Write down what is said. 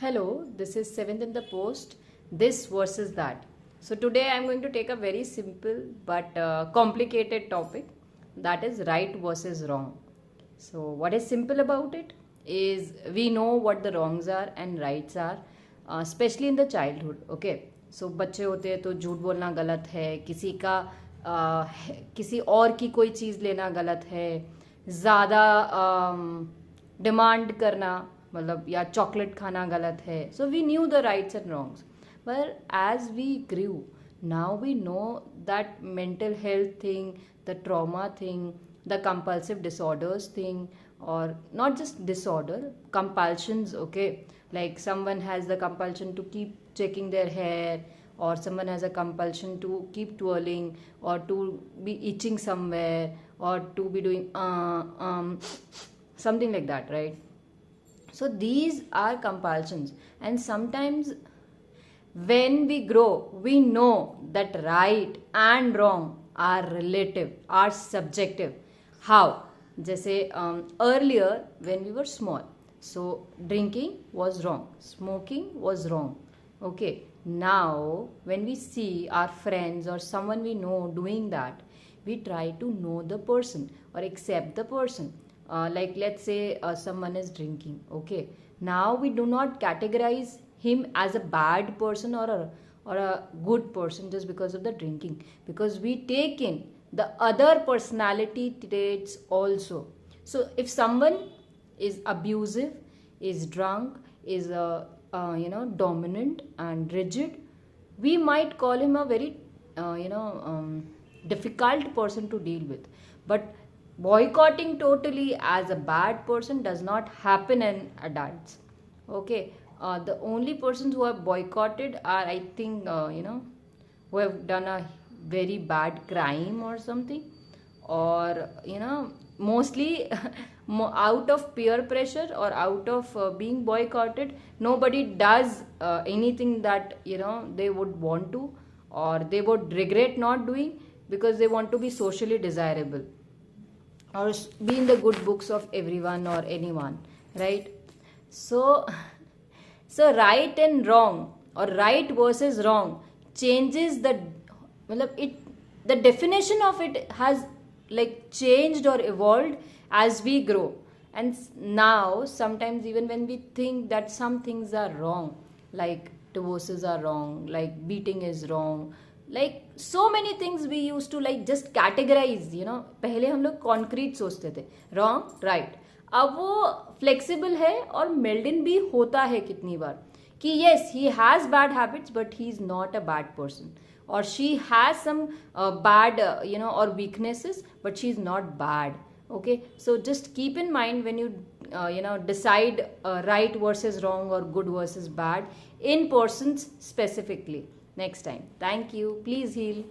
Hello, this is 7th in the post, this versus that. So today I am going to take a very simple but complicated topic, that is right versus wrong. So what is simple about it is we know what the wrongs are and rights are, especially in the childhood. Okay, so बच्चे होते हैं तो झूठ बोलना गलत है, किसी और की कोई चीज़ लेना गलत है, ज़्यादा डिमांड करना मतलब या चॉकलेट खाना गलत है. So we knew the rights and wrongs, but as we grew, now we know that mental health thing, the trauma thing, the compulsive disorders thing, or not just disorder, compulsions. Okay, like someone has the compulsion to keep checking their hair, or someone has a compulsion to keep twirling, or to be itching somewhere, or to be doing something like that, right? So these are compulsions, and sometimes when we grow we know that right and wrong are relative, are subjective. How? जैसे earlier when we were small, so drinking was wrong, smoking was wrong. Okay, now when we see our friends or someone we know doing that, we try to know the person or accept the person. Like let's say someone is drinking. Okay, now we do not categorize him as a bad person or a good person just because of the drinking, because we take in the other personality traits also. So if someone is abusive, is drunk, is dominant and rigid, we might call him a very difficult person to deal with. But boycotting totally as a bad person does not happen in adults. Okay, the only persons who have boycotted are, I think, who have done a very bad crime or something, or mostly out of peer pressure or out of being boycotted. Nobody does anything that they would want to, or they would regret not doing, because they want to be socially desirable or be in the good books of everyone or anyone, right? So right and wrong, or right versus wrong, changes the definition of it has like changed or evolved as we grow. And now sometimes even when we think that some things are wrong, like divorces are wrong, like beating is wrong, like so many things we used to like just categorize. पहले हम लोग concrete सोचते थे, wrong right. अब वो flexible है और meld इन भी होता है कितनी बार कि yes, he has bad habits but he is not a bad person, or she has some bad or weaknesses but she is not bad. Okay, so just keep in mind when you decide right versus wrong or good versus bad in persons specifically next time. Thank you. Please heal.